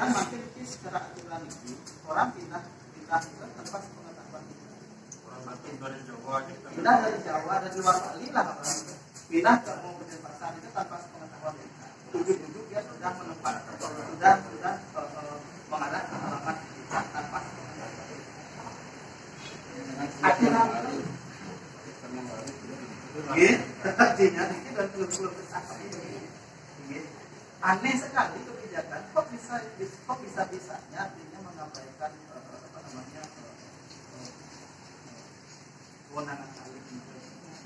Dan makin secara aturan itu orang pindah itu tanpa pengetahuan kita. Orang makin dari Jawa, pindah dari Jawa dari luar Bali lah orang pindah ke Denpasar itu tanpa pengetahuan kita. Tujuh dia sudah menempatkan sudah mengarah ke alamat kita tanpa pengetahuan kita. Akhirnya artinya ini dan belum aneh sekali kebijakan kok bisa-bisanya artinya mengabaikan kewenangan kali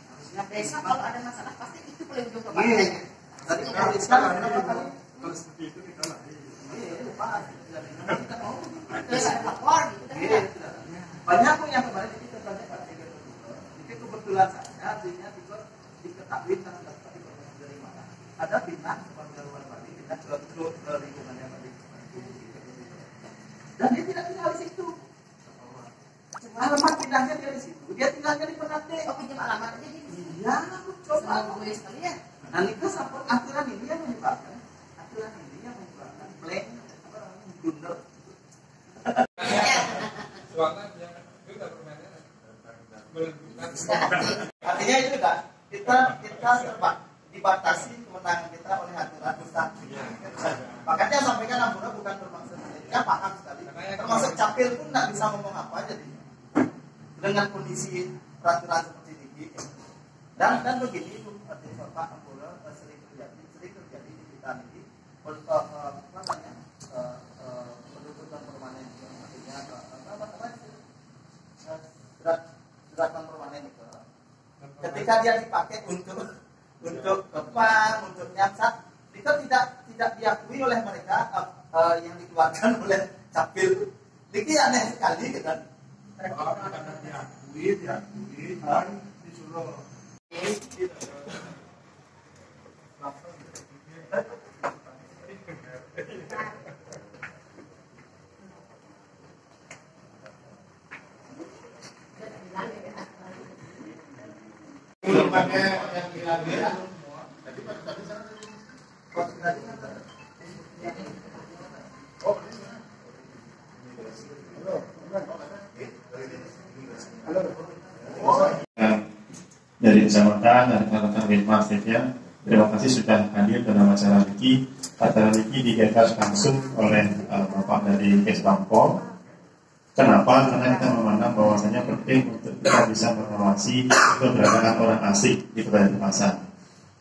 harusnya desa kalau ada masalah pasti itu paling ujung ke partai. Tadi kalau sekarang kalau seperti itu kita lari. Lupa kita mau Terus ada lapor gitu. Banyak kok yang kemarin kita tanya Pak Tiga itu kebetulan saja artinya juga diketahui karena daftar dari mana ada bintang kepada luar Bali bintang ke lingkungannya Bali dan dia tidak tinggal di situ. Alamat pindahnya dia di situ, dia tinggalnya di Penate. Oh, pinjam alamat aja gitu. Iya, coba gue sekali ya. Nah, itu sampai aturan ini yang menyebabkan blank blunder. Artinya itu kan kita dibatasi kewenangan kita oleh aturan pusat. Makanya sampaikan Ampura bukan bermaksud kita paham sekali. Termasuk capil pun tidak bisa ngomong apa jadi dengan kondisi peraturan seperti ini. Dan begini artinya Pak Ampura sering terjadi di kita ini untuk penuntutan permanen artinya surat permanen itu. Ketika dia dipakai untuk bank, untuk nyasar, itu tidak diakui oleh mereka yang dikeluarkan oleh capil. Ini aneh sekali kan. Karena diakui dan disuruh. Pakai yang gila-gila. Tadi sana dari kecamatan, dari rekan-rekan Binmas ya. Terima kasih sudah hadir dalam acara ini. Acara ini digagas langsung oleh Bapak dari Kesbangpol. Kenapa? Karena kita memandang bahwasanya penting untuk kita bisa mengawasi keberadaan orang asing di Kota Denpasar.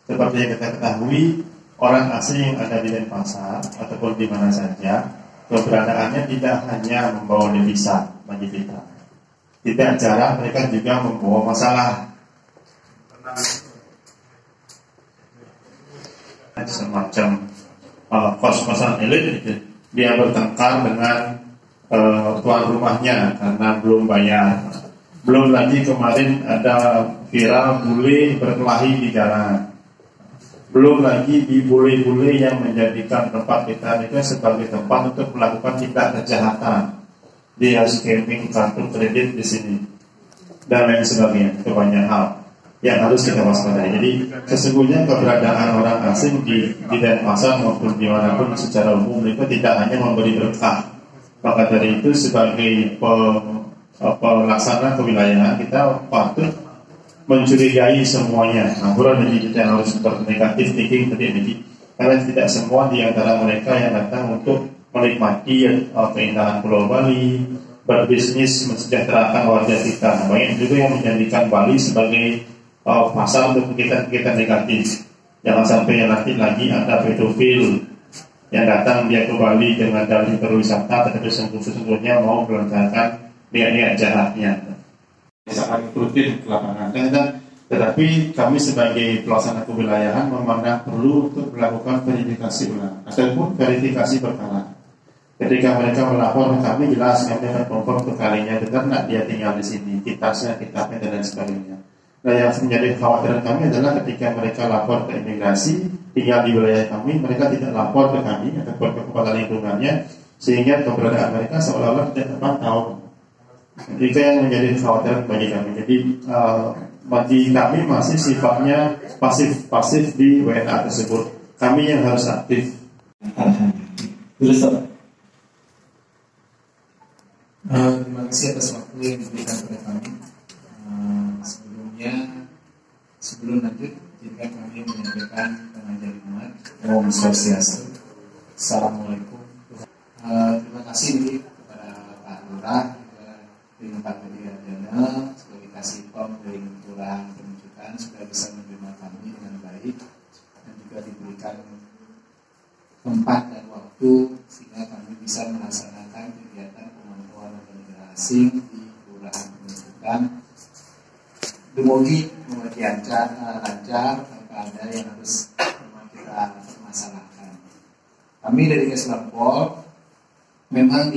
Seperti yang kita ketahui, orang asing yang ada di Denpasar ataupun di mana saja, keberadaannya tidak hanya membawa devisa bagi kita. Tidak jarang mereka juga membawa masalah. Semacam kos-kosan elit gitu. Dia bertengkar dengan tuan rumahnya karena belum bayar. Belum lagi kemarin ada viral bule berkelahi di jalan. Belum lagi di bule-bule yang menjadikan tempat kita itu sebagai tempat untuk melakukan tindak kejahatan. Dia scamming kartu kredit di sini dan lain sebagainya. Itu banyak hal yang harus kita waspadai. Jadi sesungguhnya keberadaan orang asing di Denpasar maupun dimanapun secara umum itu tidak hanya memberi berkah. Maka dari itu sebagai pelaksana kewilayahan kita patut mencurigai semuanya. Ampura jadi kita harus bernegatif thinking tadi ini. Karena tidak semua di antara mereka yang datang untuk menikmati keindahan Pulau Bali, berbisnis mensejahterakan warga kita. Banyak juga yang menjadikan Bali sebagai pasar untuk kegiatan-kegiatan negatif. Jangan sampai yang nanti lagi ada pedofil yang datang dia ke Bali dengan dalih berwisata, tetapi sesungguhnya mau melancarkan niat-niat jahatnya. Sangat rutin ke lapangan. Tetapi kami sebagai pelaksana kewilayahan memandang perlu untuk melakukan verifikasi ulang ataupun verifikasi berkala. Ketika mereka melapor ke kami, jelas kami akan confirm ke kalinya benar nggak dia tinggal di sini, kitabnya dan sebagainya. Nah, yang menjadi kekhawatiran kami adalah ketika mereka lapor ke imigrasi, tinggal di wilayah kami, mereka tidak lapor ke kami ataupun ke kepala lingkungannya, sehingga keberadaan mereka seolah-olah tidak terpantau. Itu yang menjadi kekhawatiran bagi kami. Jadi bagi kami masih sifatnya pasif di WNA tersebut. Kami yang harus aktif. Terus Terima kasih atas waktu yang diberikan kepada kami. Sebelum lanjut, izinkan kami menyampaikan pengajian Jumat. Om Swastiastu. Assalamualaikum. Terima kasih kepada Pak Lurah, dengan Pak Bedi Ardana, sebagai Kasipom dari Kelurahan Penunjukan sudah bisa menerima kami dengan baik dan juga diberikan tempat dan waktu sehingga kami bisa melaksanakan kegiatan pemantauan warga negara asing di Kelurahan Penunjukan. Demogi lancar tanpa ada yang harus kita permasalahkan. Kami dari Keslampol memang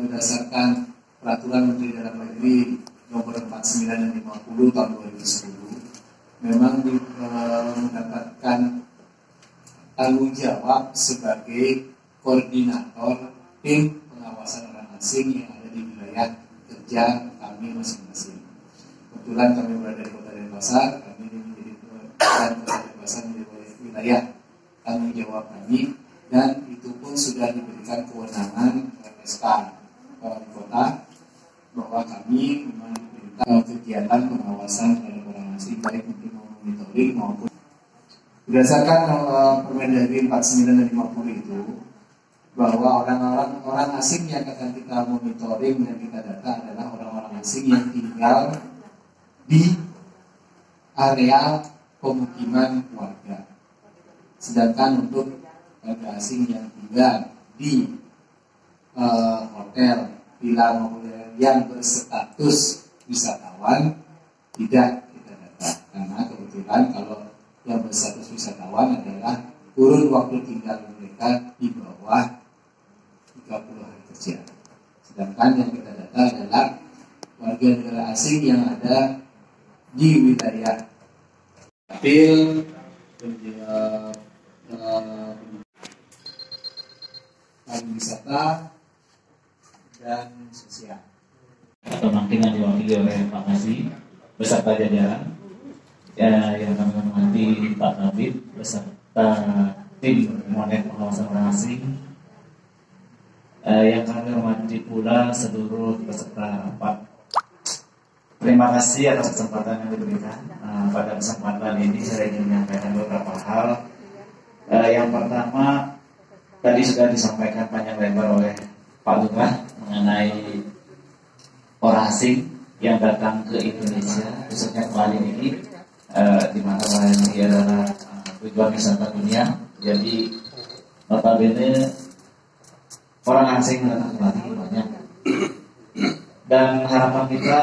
berdasarkan Peraturan Menteri Dalam Negeri Nomor 49 dan 50 tahun 2010 memang mendapatkan tanggung jawab sebagai koordinator tim pengawasan orang asing yang ada di wilayah kerja kami masing-masing. Kebetulan kami berada di Kota Denpasar, kami menjadi Kota Denpasar menjadi wilayah tanggung jawab kami, dan itu pun sudah diberikan kewenangan SK Wali Kota bahwa kami memang diperintah kegiatan pengawasan terhadap orang asing baik untuk monitoring maupun berdasarkan Permendagri 49 dan 50 itu, bahwa orang asing yang akan kita monitoring dan kita data adalah orang-orang asing yang tinggal di area pemukiman warga. Sedangkan untuk warga asing yang tinggal di hotel, villa maupun yang berstatus wisatawan tidak kita data, karena kebetulan kalau yang berstatus wisatawan adalah kurun waktu tinggal mereka di bawah 30 hari kerja. Sedangkan yang kita data adalah warga negara asing yang ada di wilayah Kapil, pariwisata dan sosial. Atau makin yang diwakili oleh Pak Kasih beserta jajaran yang kami hormati Pak Kabid beserta tim Monet Pengawasan Orang Asing, yang kami hormati pula seluruh peserta rapat. Terima kasih atas kesempatan yang diberikan. Pada kesempatan ini saya ingin menyampaikan beberapa hal. Yang pertama, tadi sudah disampaikan panjang lebar oleh Pak Lurah mengenai orang asing yang datang ke Indonesia, khususnya ke Bali ini, di mana Bali adalah tujuan wisata dunia. Jadi notabene orang asing datang ke Bali banyak, dan harapan kita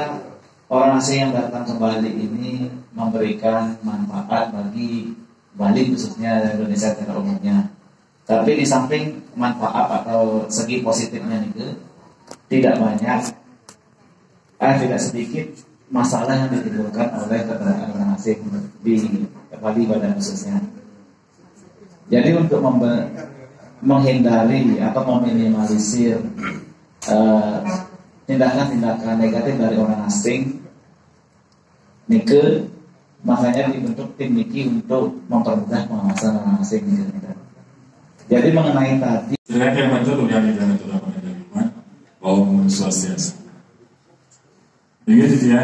orang asing yang datang ke Bali ini memberikan manfaat bagi Bali khususnya dan Indonesia secara umumnya. Tapi di samping manfaat atau segi positifnya itu tidak banyak, tidak sedikit masalah yang ditimbulkan oleh keberadaan orang asing di Bali pada khususnya. Jadi untuk menghindari atau meminimalisir tindakan-tindakan negatif dari orang asing, makanya dibentuk tim Niki untuk mempermudah pengawasan orang asing. Jadi mengenai tadi, silakan bantu yang tidak pengajian Om Swastiastu. Ini dia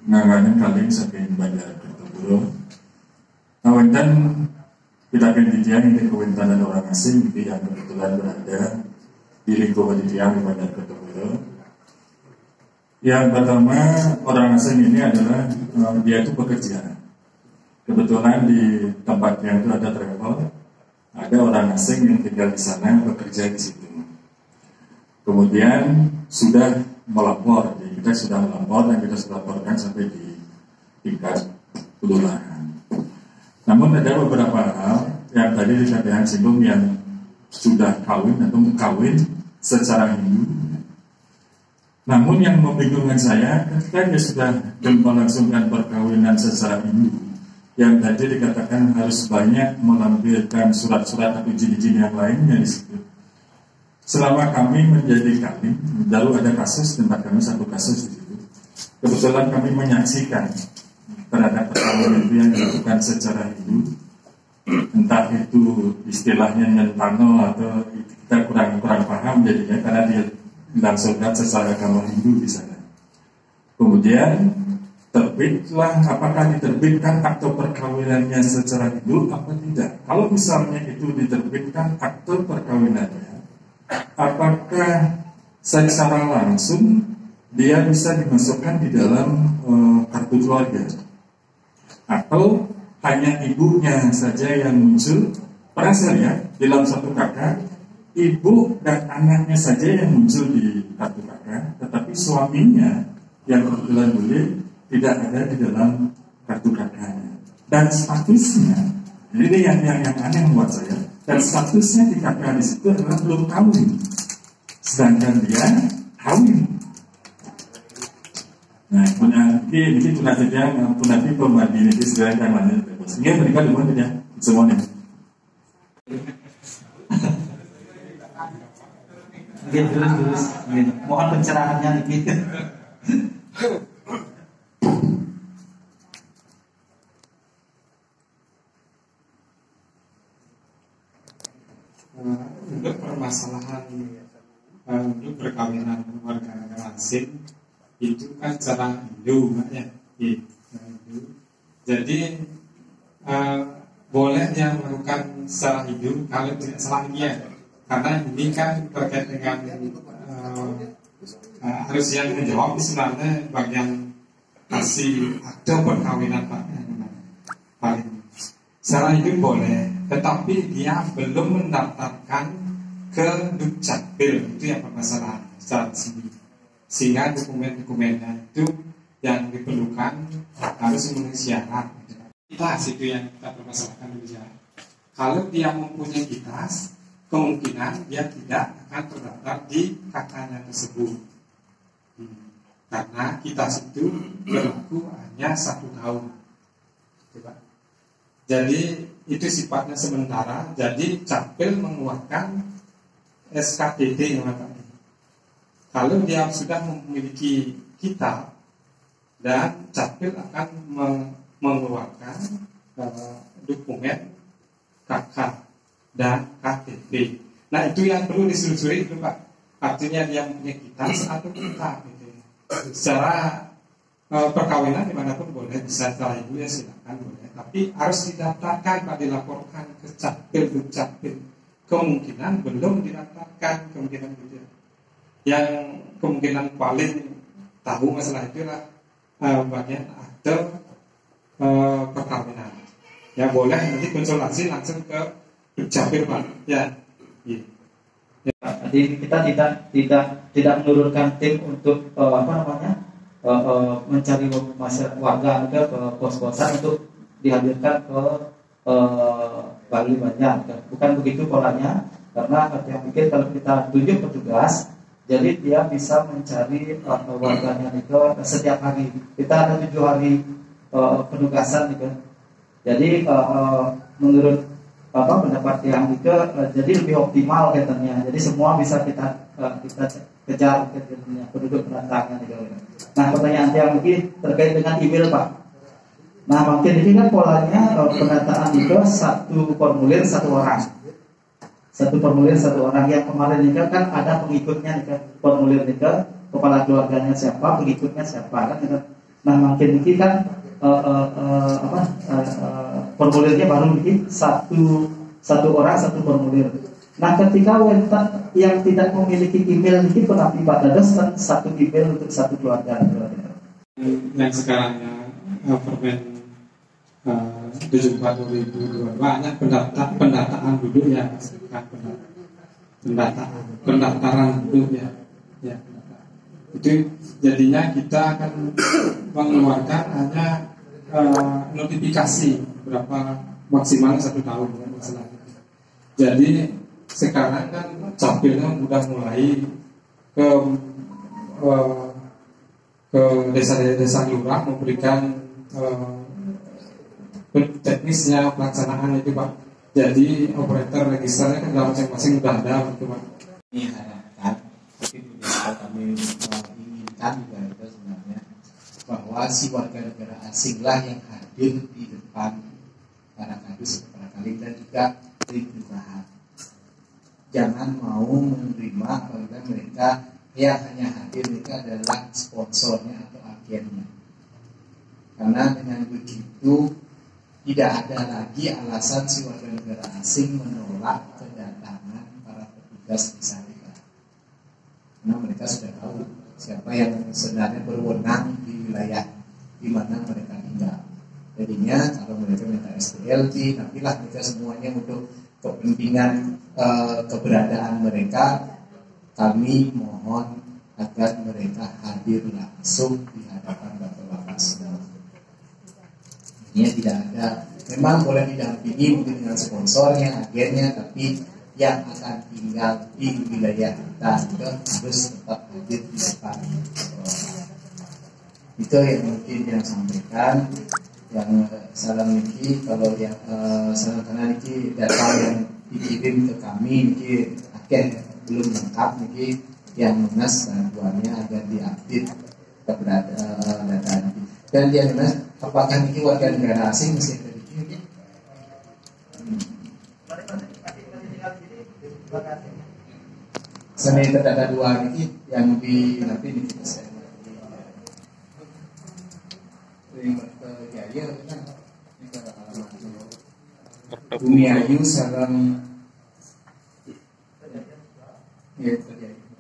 ngangganin kalian saking banyak ketemu. Kawantan kita akan dijian di kawantan orang asing yang kebetulan berada di lingkungan dia banyak ketemu. Yang pertama, orang asing ini adalah dia itu bekerja. Kebetulan di tempatnya itu ada travel, ada orang asing yang tinggal di sana bekerja di situ. Kemudian sudah melapor, jadi kita sudah melapor dan kita sudah laporkan sampai di tingkat kelurahan. Namun ada beberapa hal yang tadi dikatakan singgung yang sudah kawin atau kawin secara Hindu. Namun yang membingungkan saya ketika dia sudah melangsungkan perkawinan secara Hindu, yang tadi dikatakan harus banyak melampirkan surat-surat atau izin-izin yang lainnya di situ. Selama kami menjadi kawin, lalu ada kasus, tempat kami satu kasus di situ. Kebetulan kami menyaksikan terhadap perkawinan itu yang dilakukan secara Hindu, entah itu istilahnya nyentano atau kita kurang paham jadinya karena dia melangsungkan secara agama Hindu di sana. Kemudian terbitlah, apakah diterbitkan akte perkawinannya secara Hindu apa tidak? Kalau misalnya itu diterbitkan akte perkawinannya, apakah secara langsung dia bisa dimasukkan di dalam kartu keluarga? Atau hanya ibunya saja yang muncul? Pernah saya lihat dalam satu kakak, ibu dan anaknya saja yang muncul di kartu kakak, tetapi suaminya yang kebetulan boleh tidak ada di dalam kartu kakaknya. Dan statusnya, ini yang aneh buat saya, dan statusnya di kakak di situ adalah belum kawin, sedangkan dia kawin. Nah, ini tunai saja, punati pembagi ini segera kamarnya. Sehingga mereka dimana saja semuanya. Terus, mohon pencerahannya nih. Untuk permasalahan untuk perkawinan warga negara asing itu kan cara Hindu, ya. Hindu. Jadi boleh dia melakukan secara Hindu kalau tidak salah dia, karena ini kan terkait dengan harus yang menjawab sebenarnya bagian kasih akte perkawinan Pak. Secara Hindu boleh, tetapi dia belum mendaftarkan ke Dukcapil, itu yang permasalahan secara resmi. Sehingga dokumen-dokumennya itu yang diperlukan harus memenuhi syarat. Kitas itu yang kita permasalahkan dulu ya. Kalau dia mempunyai kitas, kemungkinan dia tidak akan terdaftar di kakaknya tersebut. Karena kitas itu berlaku hanya 1 tahun. Jadi itu sifatnya sementara. Jadi Capil mengeluarkan SKPD yang ada. Kalau dia sudah memiliki kitab, dan Capil akan mengeluarkan dokumen KK dan KTP. Nah itu yang perlu diselusuri itu Pak. Artinya dia punya kitas atau kitab gitu. Secara perkawinan dimanapun boleh, bisa secara ibu ya silakan boleh. Tapi harus didaftarkan Pak, dilaporkan ke Capil, Dukcapil. Kemungkinan belum didaftarkan, kemungkinan gitu. Yang kemungkinan paling tahu masalah itu adalah bagian akte perkawinan. Ya boleh nanti konsultasi langsung ke Dukcapil Pak. Ya. Jadi kita tidak menurunkan tim untuk mencari masyarakat warga ke pos-posan untuk dihadirkan ke Bali Banjar. Bukan begitu polanya, karena saya pikir kalau kita tunjuk petugas, jadi dia bisa mencari warganya itu setiap hari. Kita ada 7 hari penugasan gitu. Jadi menurut pendapat yang itu jadi lebih optimal katanya. Jadi semua bisa kita kejar katanya, penduduk pendatangan gitu. Nah pertanyaan yang mungkin terkait dengan email Pak. Nah mungkin ini kan polanya pendataan itu 1 formulir 1 orang. 1 formulir 1 orang. Yang kemarin ini kan ada pengikutnya nih kan, formulir itu kepala keluarganya siapa, pengikutnya siapa kan. Nah mungkin ini kan formulirnya baru bikin satu orang 1 formulir. Nah ketika wanita yang tidak memiliki email ini penapi Pak Dados kan 1 email untuk 1 keluarga. Yang sekarangnya Permen 74/2022 banyak pendataan dulu ya, pendaftaran dulu ya. Itu jadinya kita akan mengeluarkan hanya notifikasi berapa maksimal 1 tahun ya, masalah itu. Jadi sekarang kan Capilnya sudah mulai ke desa-desa lurah memberikan teknisnya pelaksanaan itu Pak. Jadi operator registernya kan dalam masing-masing sudah ada gitu Pak. Ini harapkan, tapi tidak kami inginkan juga itu sebenarnya, bahwa si warga negara asinglah yang hadir di depan para kadus beberapa kali dan juga di kelurahan. Jangan mau menerima apabila mereka yang hanya hadir itu adalah sponsornya atau agennya. Karena dengan begitu tidak ada lagi alasan si warga negara asing menolak kedatangan para petugas di sana. Karena mereka sudah tahu siapa yang sebenarnya berwenang di wilayah di mana mereka tinggal. Jadinya kalau mereka minta STLT, nampaklah mereka semuanya untuk kepentingan keberadaan mereka. Kami mohon agar mereka hadir langsung di hadapan Bapak-Bapak semua. Ini tidak ada, memang boleh didampingi mungkin dengan sponsornya, agennya, tapi yang akan tinggal di wilayah kita juga harus tetap hadir di depan. Itu yang mungkin yang sampaikan. Yang salam niki kalau yang salam karena niki data yang dikirim ke kami niki akhir belum lengkap niki yang lunas bantuannya agar diupdate keberadaan data niki. Dan yang lunas apakah niki warga negara asing mesti ada di sini? Seni terdata dua niki yang di nanti niki saya. Jaya kan Bumi Ayu sarang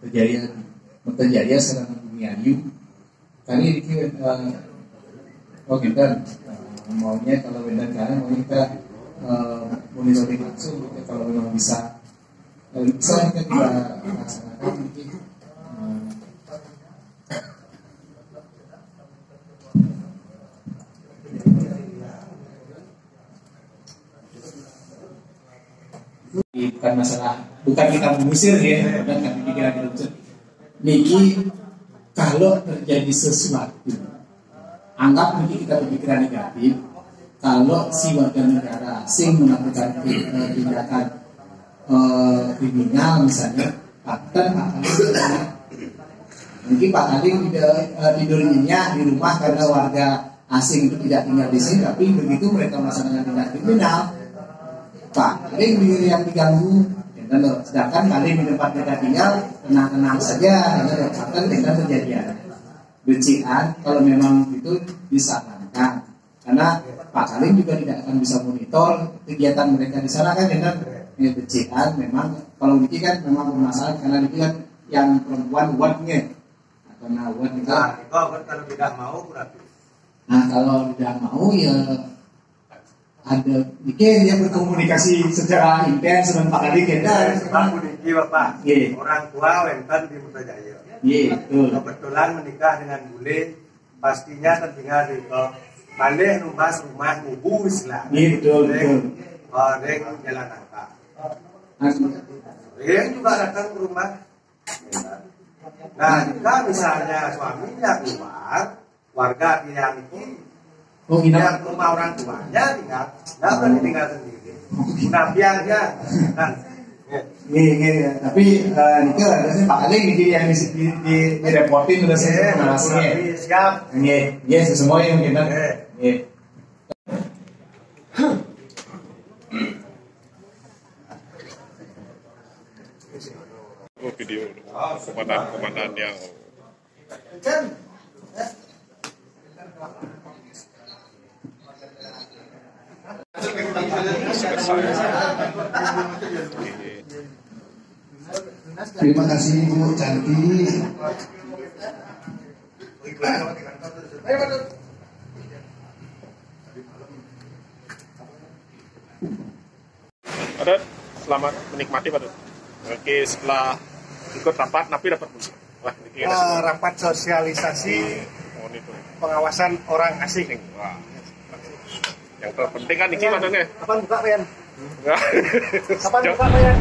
Jaya sarang Bumi Ayu kali ini kita maunya kalau benar karena mau kita monitoring langsung kalau memang bisa kita laksanakan mungkin bukan masalah, bukan kita mengusir ya, bukan kami pikiran kita. Niki kalau terjadi sesuatu, anggap niki kita berpikiran negatif. Kalau si warga negara asing melakukan tindakan kriminal misalnya, mungkin Pak Kaling tidur nyenyak di rumah karena warga asing itu tidak tinggal di sini, tapi begitu mereka melaksanakan tindakan kriminal, Pak, kali yang diganggu, ya, sedangkan kali di tempat mereka tinggal tenang-tenang saja, akan tidak terjadi becian. Kalau memang itu disarankan, karena Pak Kalim juga tidak akan bisa monitor kegiatan mereka di sana kan, dan becian memang kalau ini kan memang bermasalah karena ini kan yang perempuan buatnya, karena buat itu. Nah, itu kalau tidak mau berarti. Nah, kalau tidak mau ya. Ada mungkin yang berkomunikasi secara intens dengan Pak Kadik ya. Sebab Budiki Bapak, orang tua Wenten di Putrajaya. Betul. Kebetulan menikah dengan bule, pastinya tertinggal di Malih rumah ibu Islam. Betul. Deng jalan angka. Deng juga datang ke rumah. Nah, jika misalnya suaminya keluar, warga yang ini yang rumah orang tuanya tinggal, nggak berani tinggal sendiri. Nabiannya, kan? Tapi itu harusnya Pak Ali yang direpotin udah saya penjelasannya. Siap. Semuanya yang kita. Video komandan yang terima kasih Bu Cantik. Pak, selamat menikmati Pak. Oke, setelah ikut rapat, Napi dapat wah, rapat sosialisasi pengawasan orang asing. Wah. Yang terpenting kan ini matanya. Kapan buka, Ren? Kapan buka, Ren?